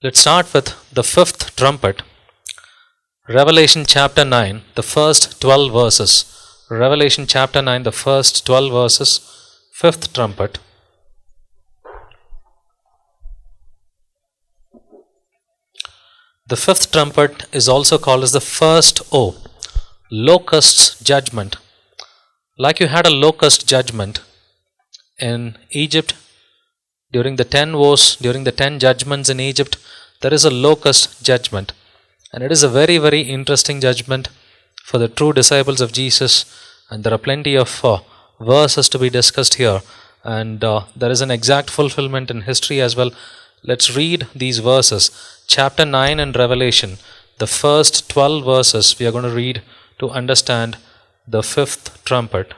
Let's start with the fifth trumpet. Revelation chapter 9, the first 12 verses. Revelation chapter 9, the first 12 verses, fifth trumpet. The fifth trumpet is also called as the first O, Locusts judgment. Like you had a locust judgment in Egypt during the 10 woes, during the 10 judgments in Egypt, there is a locust judgment. And it is a very, very interesting judgment for the true disciples of Jesus. And there are plenty of verses to be discussed here. And there is an exact fulfillment in history as well. Let's read these verses. Chapter 9 in Revelation, the first 12 verses we are going to read to understand the fifth trumpet.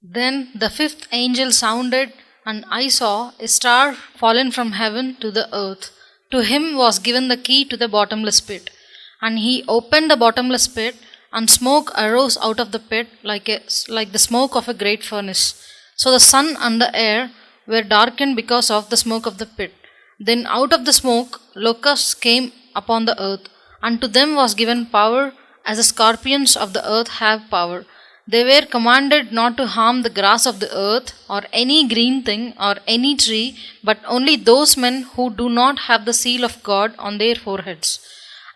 Then the fifth angel sounded, and I saw a star fallen from heaven to the earth. To him was given the key to the bottomless pit. And he opened the bottomless pit, and smoke arose out of the pit like the smoke of a great furnace. So the sun and the air were darkened because of the smoke of the pit. Then out of the smoke locusts came upon the earth, and to them was given power, as the scorpions of the earth have power. They were commanded not to harm the grass of the earth, or any green thing, or any tree, but only those men who do not have the seal of God on their foreheads.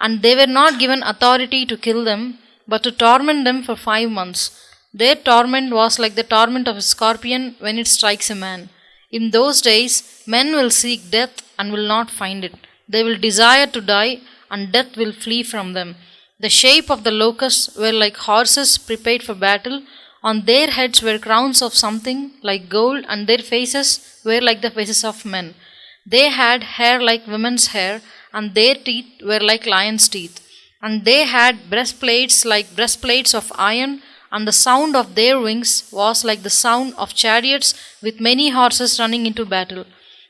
And they were not given authority to kill them, but to torment them for 5 months. Their torment was like the torment of a scorpion when it strikes a man. In those days, men will seek death and will not find it. They will desire to die, and death will flee from them. The shape of the locusts were like horses prepared for battle. On their heads were crowns of something like gold, and their faces were like the faces of men. They had hair like women's hair, and their teeth were like lions' teeth. And they had breastplates like breastplates of iron, and the sound of their wings was like the sound of chariots with many horses running into battle.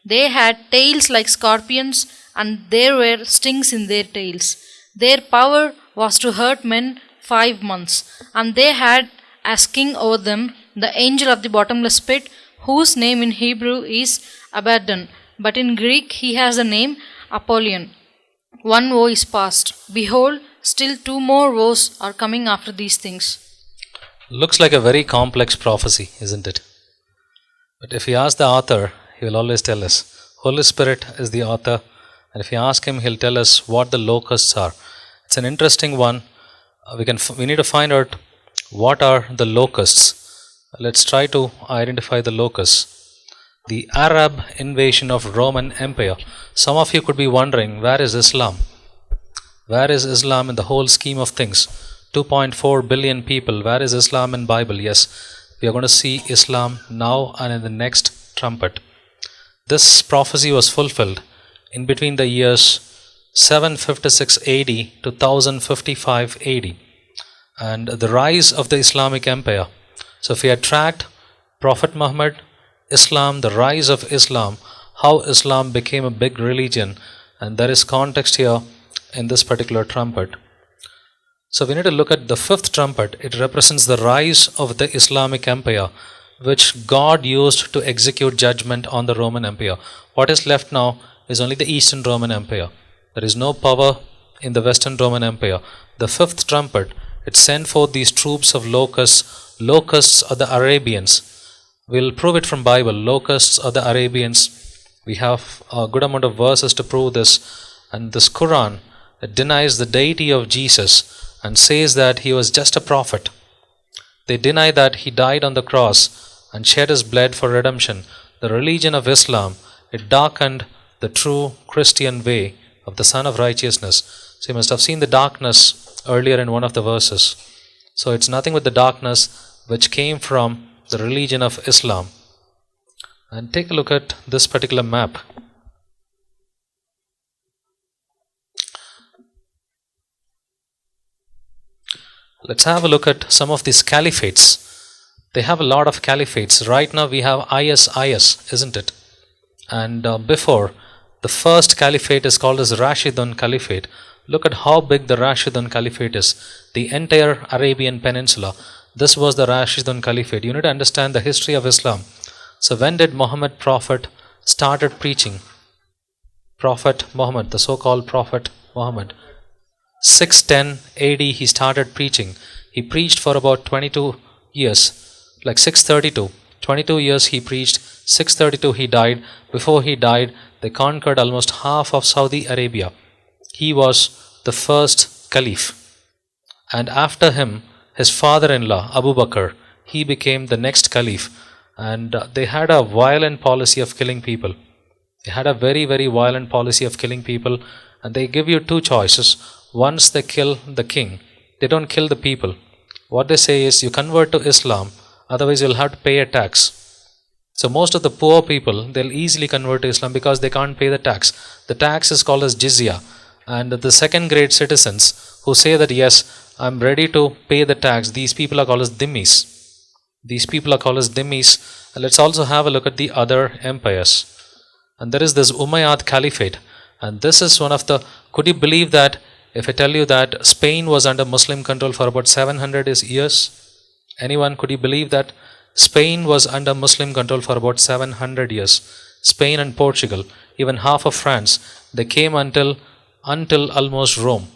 They had tails like scorpions, and there were stings in their tails. Their power was to hurt men 5 months. And they had as king over them the angel of the bottomless pit, whose name in Hebrew is Abaddon, but in Greek he has the name Apollyon. 1 woe is past. Behold, still 2 more woes are coming after these things. Looks like a very complex prophecy, isn't it? But if we ask the author, he will always tell us. Holy Spirit is the author, and if you ask him, he'll tell us what the locusts are. It's an interesting one. We need to find out what are the locusts. Let's try to identify the locusts. The Arab invasion of Roman Empire. Some of you could be wondering, where is Islam? Where is Islam in the whole scheme of things? 2.4 billion people. Where is Islam in Bible? Yes, we are going to see Islam now and in the next trumpet. This prophecy was fulfilled in between the years 756 AD to 1055 AD, and the rise of the Islamic Empire. So if we had tracked Prophet Muhammad, Islam, the rise of Islam, how Islam became a big religion, and there is context here in this particular trumpet. So we need to look at the fifth trumpet. It represents the rise of the Islamic Empire, which God used to execute judgment on the Roman Empire. What is left now is only the Eastern Roman Empire. There is no power in the Western Roman Empire. The fifth trumpet, it sent forth these troops of locusts. Locusts are the Arabians. We'll prove it from Bible. Locusts are the Arabians. We have a good amount of verses to prove this. And this Quran, it denies the deity of Jesus and says that he was just a prophet. They deny that he died on the cross and shed his blood for redemption. The religion of Islam, it darkened the true Christian way of the Son of Righteousness. So you must have seen the darkness earlier in one of the verses. So it's nothing but the darkness which came from the religion of Islam. And take a look at this particular map. Let's have a look at some of these caliphates. They have a lot of caliphates. Right now we have ISIS, isn't it? And before, the first caliphate is called as Rashidun Caliphate. Look at how big the Rashidun Caliphate is. The entire Arabian Peninsula. This was the Rashidun Caliphate. You need to understand the history of Islam. So when did Muhammad Prophet started preaching? Prophet Muhammad, the so-called Prophet Muhammad. 610 AD he started preaching. He preached for about 22 years, like 632. 22 years he preached, 632 he died. Before he died, they conquered almost half of Saudi Arabia. He was the first caliph. And after him, his father-in-law, Abu Bakr, he became the next caliph. And they had a violent policy of killing people. They had a very, very violent policy of killing people. And they give you two choices. Once they kill the king, they don't kill the people. What they say is, you convert to Islam, otherwise you'll have to pay a tax. So most of the poor people, they'll easily convert to Islam because they can't pay the tax. The tax is called as jizya. And the second grade citizens who say that, yes, I'm ready to pay the tax, these people are called as dhimmis. These people are called as dhimmis. And let's also have a look at the other empires. And there is this Umayyad Caliphate. And this is one of the, could you believe that if I tell you that Spain was under Muslim control for about 700 years? Anyone, could you believe that? Spain was under Muslim control for about 700 years. Spain and Portugal, even half of France, they came until almost Rome.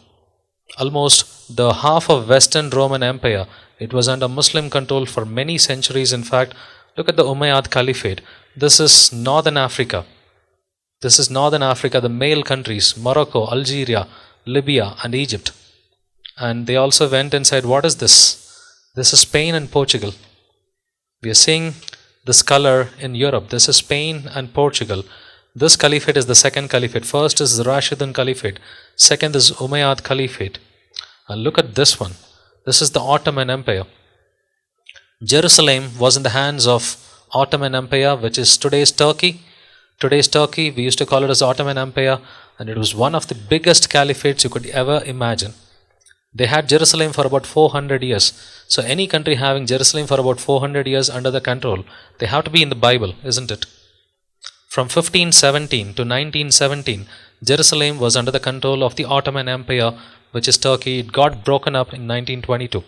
Almost the half of Western Roman Empire, it was under Muslim control for many centuries. In fact, look at the Umayyad Caliphate. This is Northern Africa. This is Northern Africa, the male countries, Morocco, Algeria, Libya and Egypt. And they also went and said, what is this? This is Spain and Portugal. We are seeing this color in Europe. This is Spain and Portugal. This caliphate is the second caliphate. First is the Rashidun Caliphate. Second is Umayyad Caliphate. And look at this one. This is the Ottoman Empire. Jerusalem was in the hands of Ottoman Empire, which is today's Turkey. Today's Turkey, we used to call it as Ottoman Empire, and it was one of the biggest caliphates you could ever imagine. They had Jerusalem for about 400 years. So any country having Jerusalem for about 400 years under the control, they have to be in the Bible, isn't it? From 1517 to 1917, Jerusalem was under the control of the Ottoman Empire, which is Turkey. It got broken up in 1922.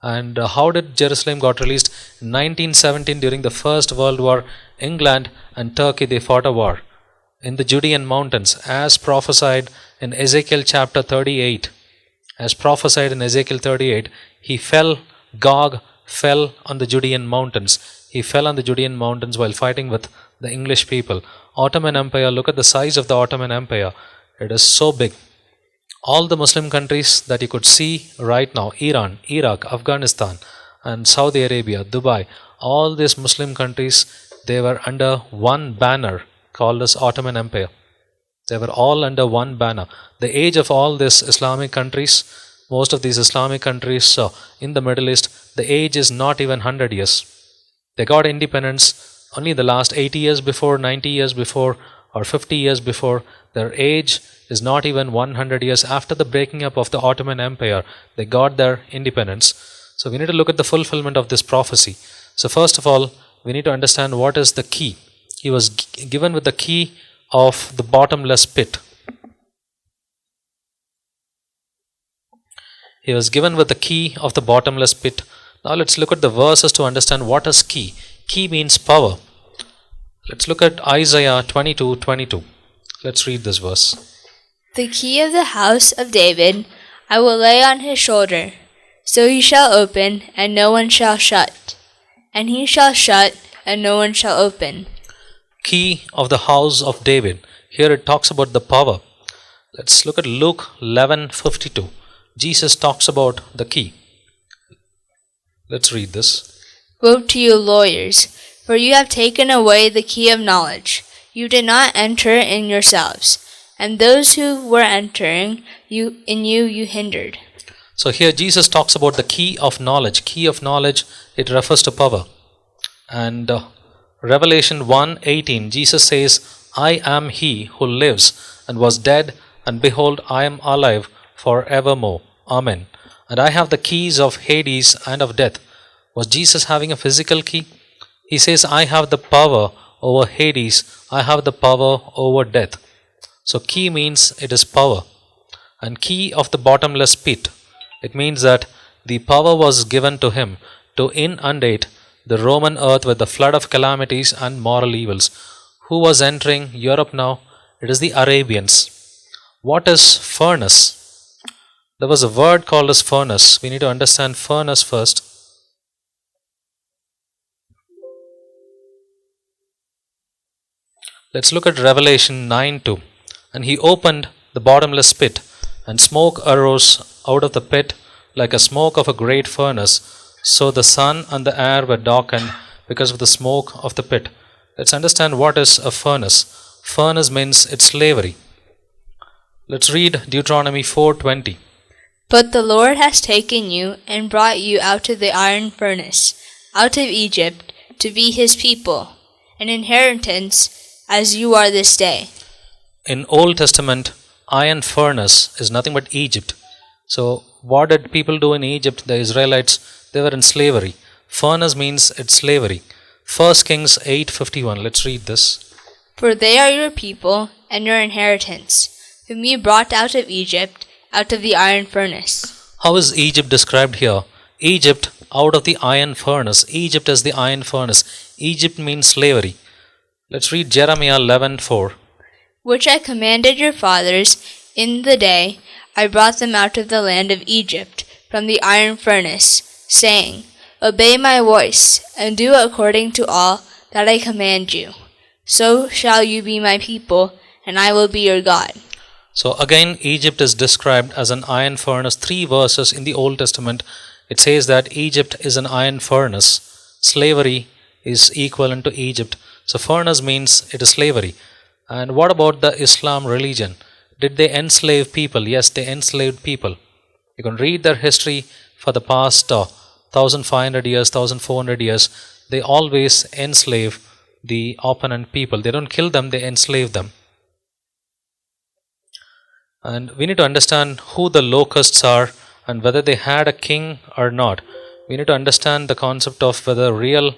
And how did Jerusalem got released? In 1917, during the First World War, England and Turkey, they fought a war in the Judean mountains, as prophesied in Ezekiel chapter 38. As prophesied in Ezekiel 38, Gog fell on the Judean mountains. He fell on the Judean mountains while fighting with the English people. Ottoman Empire, look at the size of the Ottoman Empire. It is so big. All the Muslim countries that you could see right now, Iran, Iraq, Afghanistan, and Saudi Arabia, Dubai, all these Muslim countries, they were under one banner called as Ottoman Empire. They were all under one banner. The age of all these Islamic countries, most of these Islamic countries in the Middle East, the age is not even 100 years. They got independence only the last 80 years before, 90 years before, or 50 years before. Their age is not even 100 years. After the breaking up of the Ottoman Empire, they got their independence. So we need to look at the fulfillment of this prophecy. So first of all, we need to understand what is the key. He was given with the key of the bottomless pit. He was given with the key of the bottomless pit. Now let's look at the verses to understand what is key. Key means power. Let's look at Isaiah 22:22. Let's read this verse. The key of the house of David I will lay on his shoulder, so he shall open, and no one shall shut, and he shall shut, and no one shall open. Key of the house of David. Here it talks about the power. Let's look at Luke 11:52. Jesus talks about the key. Let's read this. Woe to you, lawyers, for you have taken away the key of knowledge. You did not enter in yourselves, and those who were entering you hindered. So here Jesus talks about the key of knowledge. Key of knowledge, it refers to power. And Revelation 1:18, Jesus says, I am he who lives and was dead, and behold, I am alive forevermore. Amen. And I have the keys of Hades and of death. Was Jesus having a physical key? He says, I have the power over Hades. I have the power over death. So key means it is power. And key of the bottomless pit, it means that the power was given to him to inundate the Roman earth with the flood of calamities and moral evils. Who was entering Europe now? It is the Arabians. What is furnace? There was a word called as furnace. We need to understand furnace first. Let's look at Revelation 9:2. And he opened the bottomless pit, and smoke arose out of the pit like a smoke of a great furnace. So the sun and the air were darkened because of the smoke of the pit. Let's understand what is a furnace. Furnace means it's slavery. Let's read Deuteronomy 4:20. But the Lord has taken you and brought you out of the iron furnace, out of Egypt, to be his people, an inheritance as you are this day. In Old Testament, iron furnace is nothing but Egypt. So what did people do in Egypt? The Israelites, they were in slavery. Furnace means it's slavery. 1 Kings 8:51. Let's read this. For they are your people and your inheritance, whom you brought out of Egypt, out of the iron furnace. How is Egypt described here? Egypt out of the iron furnace. Egypt is the iron furnace. Egypt means slavery. Let's read Jeremiah 11:4. Which I commanded your fathers in the day I brought them out of the land of Egypt, from the iron furnace, saying, Obey my voice, and do according to all that I command you. So shall you be my people, and I will be your God. So again, Egypt is described as an iron furnace. 3 verses in the Old Testament, it says that Egypt is an iron furnace. Slavery is equivalent to Egypt. So furnace means it is slavery. And what about the Islam religion? Did they enslave people? Yes, they enslaved people. You can read their history for the past 1500 years, 1400 years. They always enslave the opponent people. They don't kill them, they enslave them. And we need to understand who the locusts are and whether they had a king or not. We need to understand the concept of whether real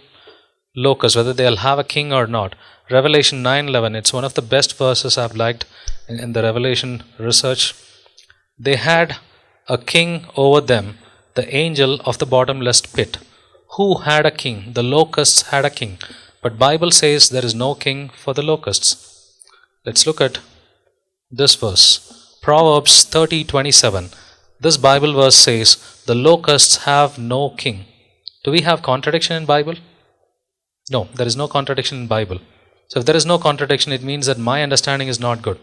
locusts, whether they'll have a king or not. Revelation 9:11, it's one of the best verses I've liked in the Revelation research. They had a king over them, the angel of the bottomless pit. Who had a king? The locusts had a king. But Bible says there is no king for the locusts. Let's look at this verse. Proverbs 30:27. This Bible verse says, the locusts have no king. Do we have contradiction in Bible? No, there is no contradiction in Bible. So if there is no contradiction, it means that my understanding is not good.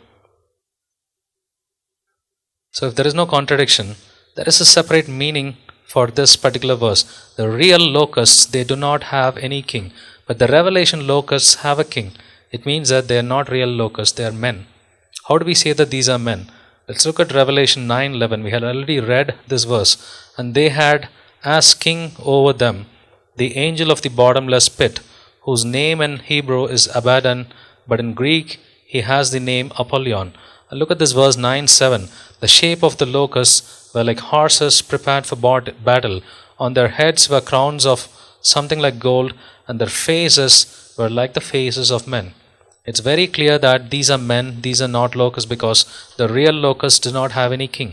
So if there is no contradiction, there is a separate meaning for this particular verse. The real locusts, they do not have any king. But the Revelation locusts have a king. It means that they are not real locusts, they are men. How do we say that these are men? Let's look at Revelation 9:11. We had already read this verse. And they had as king over them the angel of the bottomless pit, whose name in Hebrew is Abaddon, but in Greek he has the name Apollyon. And look at this verse 9:7. The shape of the locusts were like horses prepared for battle. On their heads were crowns of something like gold, and their faces were like the faces of men. It's very clear that these are men, these are not locusts, because the real locusts do not have any king.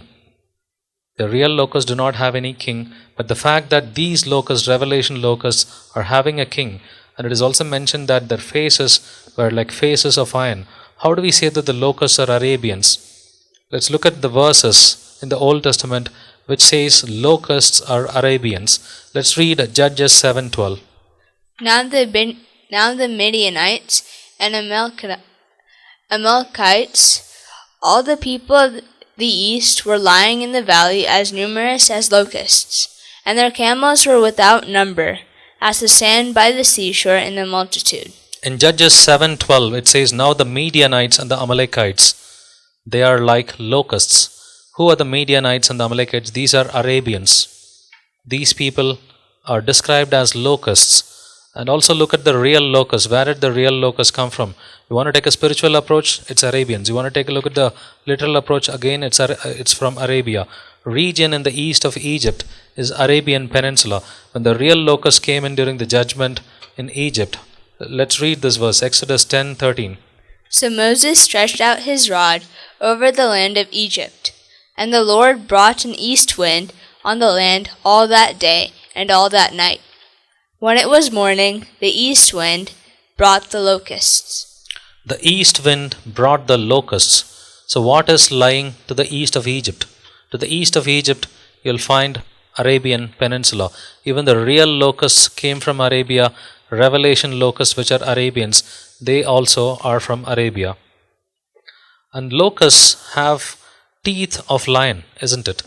The real locusts do not have any king, but the fact that these locusts, Revelation locusts, are having a king, and it is also mentioned that their faces were like faces of iron. How do we say that the locusts are Arabians? Let's look at the verses in the Old Testament which says locusts are Arabians. Let's read Judges 7:12. Now the Midianites and Amalekites, all the people of the east, were lying in the valley as numerous as locusts, and their camels were without number, as the sand by the seashore in the multitude. In Judges 7:12 it says, now the Midianites and the Amalekites, they are like locusts. Who are the Midianites and the Amalekites? These are Arabians. These people are described as locusts. And also look at the real locusts. Where did the real locusts come from? You want to take a spiritual approach? It's Arabians. You want to take a look at the literal approach? Again, it's from Arabia. Region in the east of Egypt is Arabian Peninsula. When the real locusts came in during the judgment in Egypt, let's read this verse, Exodus 10:13. So Moses stretched out his rod over the land of Egypt, and the Lord brought an east wind on the land all that day and all that night. When it was morning, the east wind brought the locusts. The east wind brought the locusts. So, what is lying to the east of Egypt? To the east of Egypt, you'll find Arabian Peninsula. Even the real locusts came from Arabia. Revelation locusts, which are Arabians, they also are from Arabia. And locusts have teeth of lion, isn't it?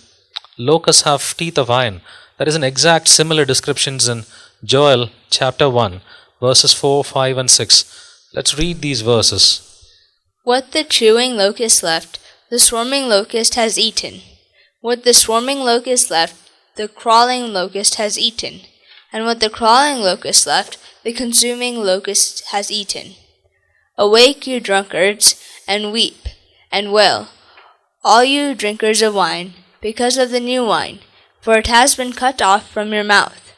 Locusts have teeth of iron. There is an exact similar descriptions in Joel chapter 1, verses 4, 5, and 6. Let's read these verses. What the chewing locust left, the swarming locust has eaten. What the swarming locust left, the crawling locust has eaten. And what the crawling locust left, the consuming locust has eaten. Awake, you drunkards, and weep, and wail, all you drinkers of wine, because of the new wine, for it has been cut off from your mouth.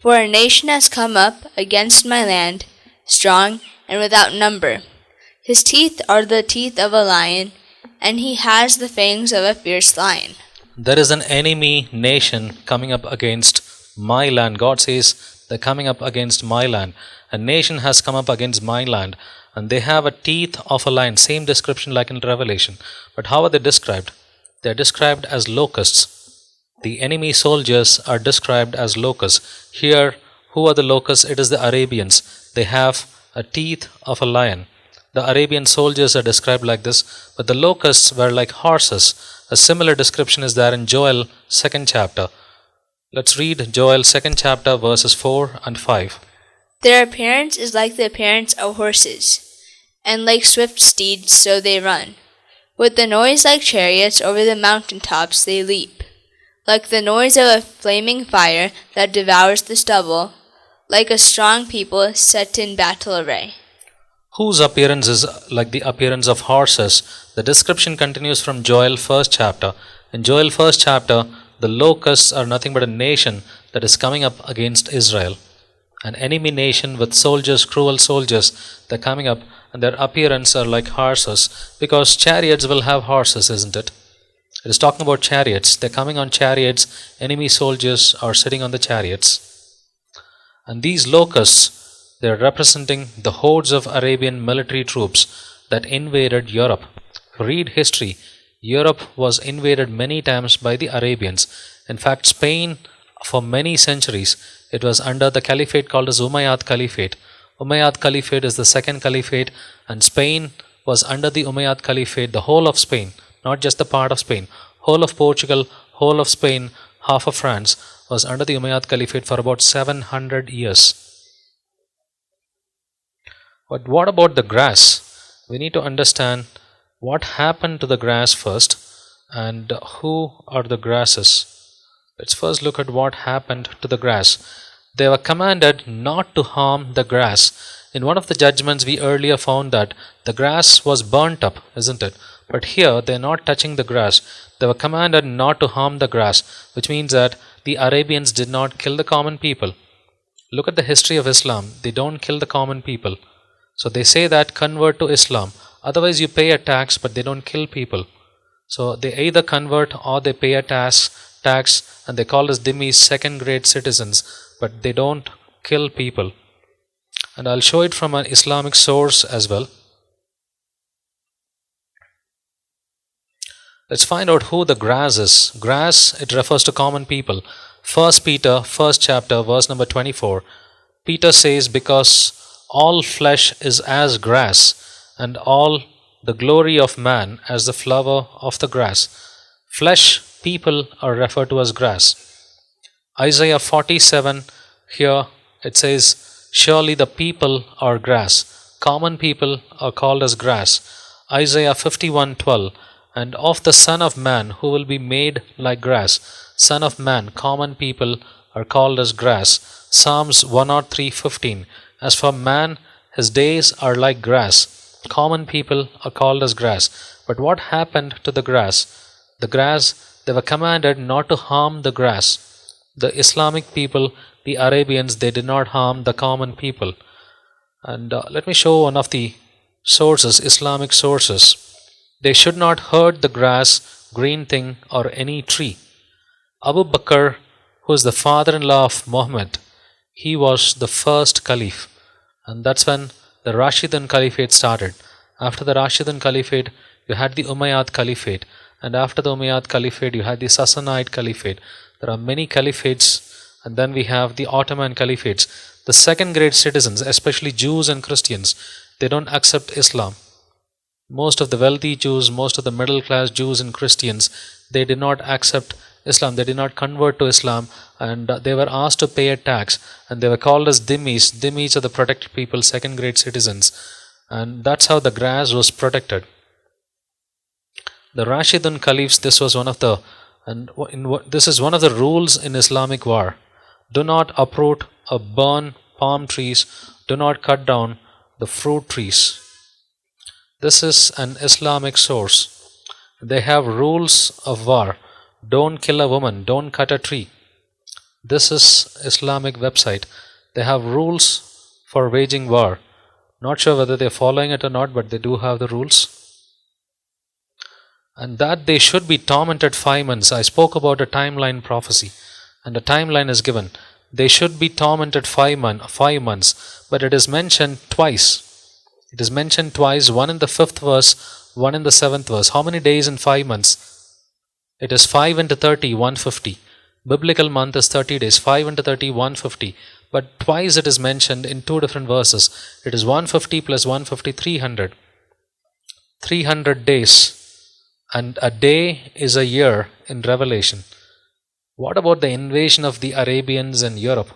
For a nation has come up against my land, strong and without number. His teeth are the teeth of a lion, and he has the fangs of a fierce lion. There is an enemy nation coming up against my land. God says they're coming up against my land. A nation has come up against my land, and they have a teeth of a lion. Same description like in Revelation. But how are they described? They are described as locusts. The enemy soldiers are described as locusts. Here, who are the locusts? It is the Arabians. They have a teeth of a lion. The Arabian soldiers are described like this, but the locusts were like horses. A similar description is there in Joel 2nd chapter. Let's read Joel 2nd chapter verses 4 and 5. Their appearance is like the appearance of horses, and like swift steeds so they run. With the noise like chariots over the mountain tops they leap. Like the noise of a flaming fire that devours the stubble, like a strong people set in battle array. Whose appearance is like the appearance of horses? The description continues from Joel 1st chapter. In Joel 1st chapter, the locusts are nothing but a nation that is coming up against Israel. An enemy nation with soldiers, cruel soldiers, they're coming up, and their appearance are like horses, because chariots will have horses, isn't it? It is talking about chariots. They're coming on chariots. Enemy soldiers are sitting on the chariots. And these locusts, they're representing the hordes of Arabian military troops that invaded Europe. Read history. Europe was invaded many times by the Arabians. In fact, Spain, for many centuries, it was under the caliphate called as Umayyad Caliphate. Umayyad Caliphate is the second caliphate, and Spain was under the Umayyad Caliphate, the whole of Spain, not just the part of Spain. Whole of Portugal, whole of Spain, half of France was under the Umayyad Caliphate for about 700 years. But what about the grass? We need to understand what happened to the grass first, and who are the grasses. Let's first look at what happened to the grass. They were commanded not to harm the grass. In one of the judgments, we earlier found that the grass was burnt up, isn't it? But here, they're not touching the grass. They were commanded not to harm the grass, which means that the Arabians did not kill the common people. Look at the history of Islam. They don't kill the common people. So they say that convert to Islam. Otherwise, you pay a tax, but they don't kill people. So they either convert or they pay a tax, and they call us dhimmis, second-grade citizens, but they don't kill people. And I'll show it from an Islamic source as well. Let's find out who the grass is. Grass, it refers to common people. 1 Peter, 1st chapter, verse number 24. Peter says, because all flesh is as grass, and all the glory of man as the flower of the grass. Flesh, people are referred to as grass. Isaiah 47, here it says, surely the people are grass. Common people are called as grass. Isaiah 51:12, and of the Son of Man who will be made like grass. Son of Man, common people are called as grass. Psalms 103:15, as for man, his days are like grass. Common people are called as grass. But what happened to the grass? The grass, they were commanded not to harm the grass. The Islamic people, the Arabians, they did not harm the common people. And let me show one of the sources, Islamic sources. They should not hurt the grass, green thing, or any tree. Abu Bakr, who is the father-in-law of Muhammad, he was the first caliph. And that's when the Rashidun Caliphate started. After the Rashidun Caliphate, you had the Umayyad Caliphate. And after the Umayyad Caliphate, you had the Sassanid Caliphate. There are many caliphates, and then we have the Ottoman Caliphates. The second grade citizens, especially Jews and Christians, they don't accept Islam. Most of the wealthy Jews, most of the middle class Jews and Christians, they did not accept Islam. They did not convert to Islam, and they were asked to pay a tax, and they were called as dhimmis. Dhimmis are the protected people, second grade citizens, and that's how the grass was protected. The Rashidun Caliphs, this was one of the, this is one of the rules in Islamic war. Do not uproot or burn palm trees. Do not cut down the fruit trees. This is an Islamic source. They have rules of war. Don't kill a woman. Don't cut a tree. This is Islamic website. They have rules for waging war. Not sure whether they're following it or not, but they do have the rules. And that they should be tormented 5 months. I spoke about a timeline prophecy, and a timeline is given. They should be tormented 5 months, but it is mentioned twice. It is mentioned twice, one in the 5th verse, one in the 7th verse. How many days in 5 months? It is 5 into 30, 150. Biblical month is 30 days, 5 into 30, 150. But twice it is mentioned in 2 different verses. It is 150 plus 150, 300. 300 days. And a day is a year in Revelation. What about the invasion of the Arabians in Europe?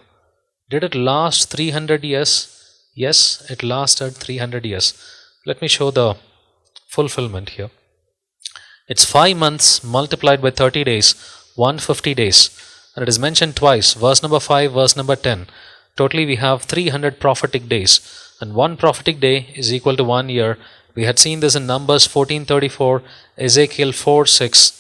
Did it last 300 years? Yes, it lasted 300 years. Let me show the fulfillment here. It's 5 months multiplied by 30 days, 150 days. And it is mentioned twice, verse number 5, verse number 10. Totally we have 300 prophetic days. And one prophetic day is equal to 1 year. We had seen this in Numbers 14:34, Ezekiel 4:6.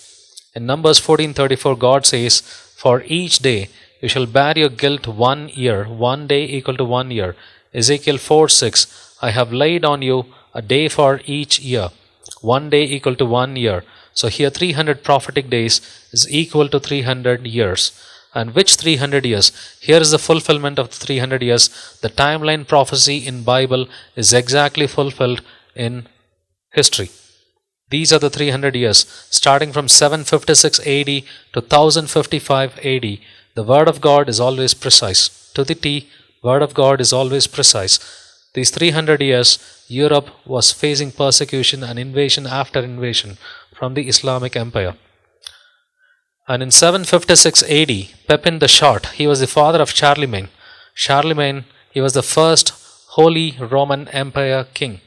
In Numbers 14:34, God says, for each day you shall bear your guilt 1 year, 1 day equal to 1 year. Ezekiel 4:6, I have laid on you a day for each year, 1 day equal to 1 year. So here 300 prophetic days is equal to 300 years. And which 300 years? Here is the fulfillment of the 300 years. The timeline prophecy in Bible is exactly fulfilled in history. These are the 300 years, starting from 756 AD to 1055 AD. The word of God is always precise. To the T, word of God is always precise. These 300 years, Europe was facing persecution and invasion after invasion from the Islamic Empire. And in 756 AD, Pepin the Short, he was the father of Charlemagne. Charlemagne, he was the first Holy Roman Empire king.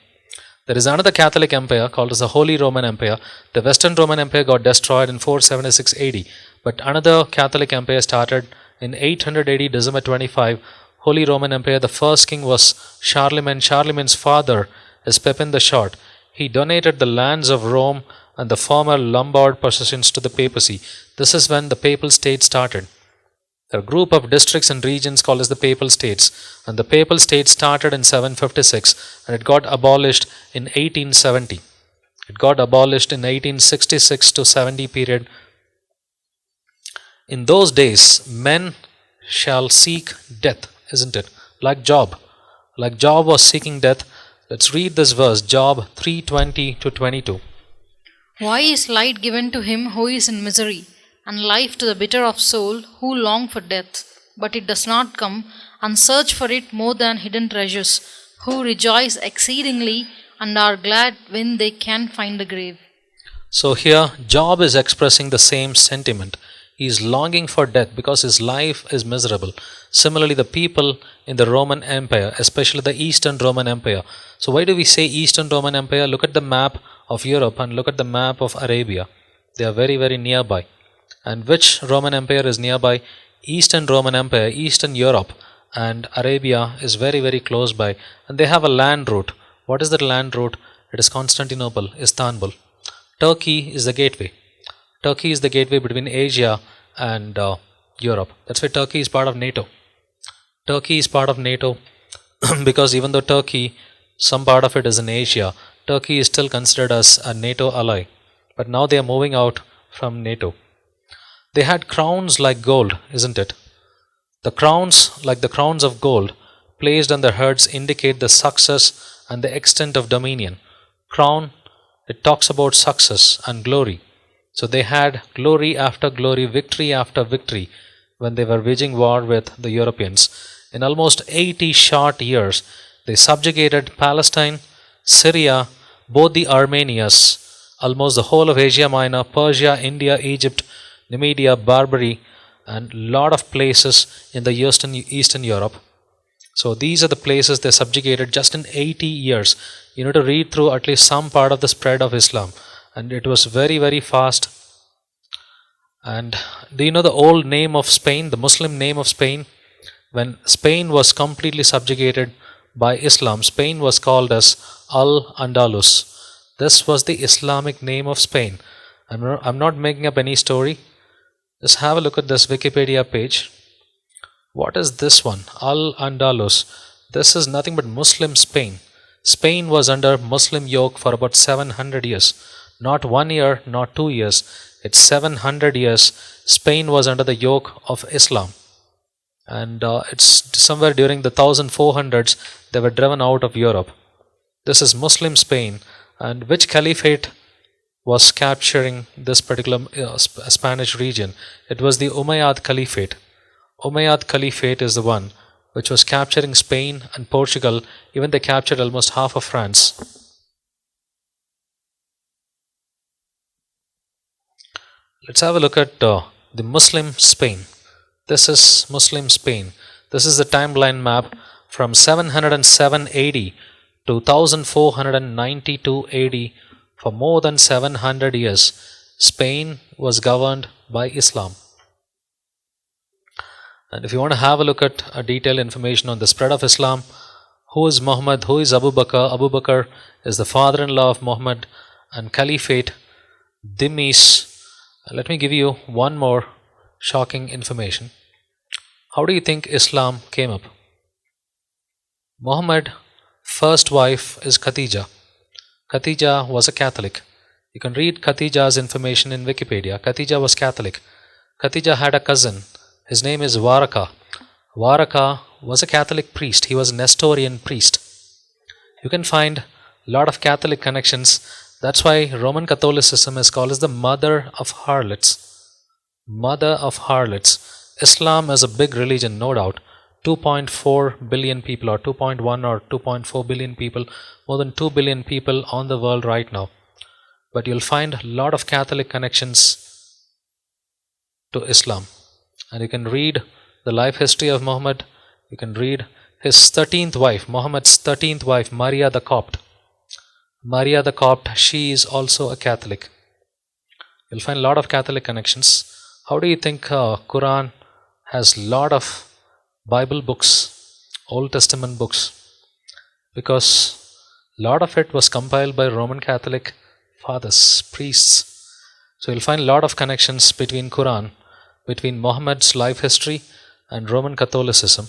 There is another Catholic empire called as the Holy Roman Empire. The Western Roman Empire got destroyed in 476 AD. But another Catholic empire started in 800 AD, December 25. Holy Roman Empire, the first king was Charlemagne. Charlemagne's father is Pepin the Short. He donated the lands of Rome and the former Lombard possessions to the papacy. This is when the papal state started. A group of districts and regions called as the Papal States. And the Papal State started in 756 and it got abolished in 1870. It got abolished in 1866 to 70 period. In those days, men shall seek death, isn't it? Like Job. Like Job was seeking death. Let's read this verse, Job 3:20 to 22. Why is light given to him who is in misery, and life to the bitter of soul who long for death? But it does not come, and search for it more than hidden treasures, who rejoice exceedingly and are glad when they can find the grave. So here, Job is expressing the same sentiment. He is longing for death because his life is miserable. Similarly, the people in the Roman Empire, especially the Eastern Roman Empire. So why do we say Eastern Roman Empire? Look at the map of Europe and look at the map of Arabia. They are very, very nearby. And which Roman Empire is nearby? Eastern Roman Empire, Eastern Europe and Arabia is very, very close by. And they have a land route. What is that land route? It is Constantinople, Istanbul. Turkey is the gateway. Turkey is the gateway between Asia and Europe. That's why Turkey is part of NATO. Turkey is part of NATO because even though Turkey, some part of it is in Asia, Turkey is still considered as a NATO ally. But now they are moving out from NATO. They had crowns like gold, isn't it? The crowns, like the crowns of gold, placed on their heads indicate the success and the extent of dominion. crown, it talks about success and glory. So they had glory after glory, victory after victory when they were waging war with the Europeans. In almost 80 short years, they subjugated Palestine, Syria, both the Armenias, almost the whole of Asia Minor, Persia, India, Egypt, Numidia, Barbary, and lot of places in the Eastern Europe. So these are the places they subjugated just in 80 years. You need to read through at least some part of the spread of Islam. And it was very, very fast. And do you know the old name of Spain, the Muslim name of Spain? When Spain was completely subjugated by Islam, Spain was called as Al-Andalus. This was the Islamic name of Spain. I'm not making up any story. Just have a look at this Wikipedia page. What is this one? Al-Andalus. This is nothing but Muslim Spain. Spain was under Muslim yoke for about 700 years. Not 1 year, not 2 years. It's 700 years. Spain was under the yoke of Islam. And it's somewhere during the 1400s they were driven out of Europe. This is Muslim Spain. And which caliphate was capturing this particular Spanish region? It was the Umayyad Caliphate. Umayyad Caliphate is the one which was capturing Spain and Portugal. Even they captured almost half of France. Let's have a look at the Muslim Spain. This is Muslim Spain. This is the timeline map from 707 AD to 1492 AD. For more than 700 years, Spain was governed by Islam. And if you want to have a look at detailed information on the spread of Islam, who is Muhammad, who is Abu Bakr? Abu Bakr is the father-in-law of Muhammad, and Caliphate, Dhimmis. Let me give you one more shocking information. How do you think Islam came up? Muhammad's first wife is Khadija. Khadija was a Catholic. You can read Khadija's information in Wikipedia. Khadija was Catholic. Khadija had a cousin. His name is Waraka. Waraka was a Catholic priest. He was a Nestorian priest. You can find a lot of Catholic connections. That's why Roman Catholicism is called as the mother of harlots. Mother of harlots. Islam is a big religion, no doubt. 2.4 billion people, or 2.1 or 2.4 billion people, more than 2 billion people on the world right now. But you'll find a lot of Catholic connections to Islam. And you can read the life history of Muhammad. You can read his 13th wife, Muhammad's 13th wife, Maria the Copt. Maria the Copt, she is also a Catholic. You'll find a lot of Catholic connections. How do you think Quran has a lot of Bible books, Old Testament books? Because a lot of it was compiled by Roman Catholic fathers, priests. So you'll find a lot of connections between Quran, between Muhammad's life history and Roman Catholicism.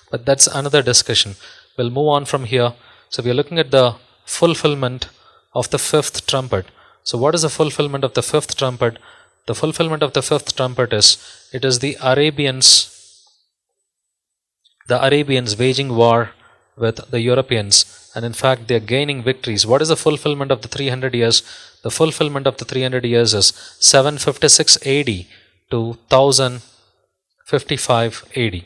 But that's another discussion. We'll move on from here. So we are looking at the fulfillment of the fifth trumpet. So what is the fulfillment of the fifth trumpet? The fulfillment of the fifth trumpet is, it is the Arabians waging war with the Europeans, and in fact they are gaining victories. What is the fulfillment of the 300 years? The fulfillment of the 300 years is 756 AD to 1055 AD.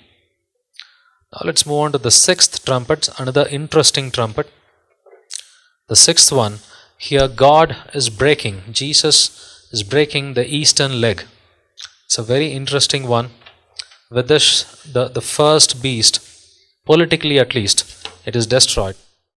Now let's move on to the sixth trumpet, another interesting trumpet. The sixth one, here God is breaking, Jesus is breaking the eastern leg. It's a very interesting one. With this, the first beast, politically at least, it is destroyed.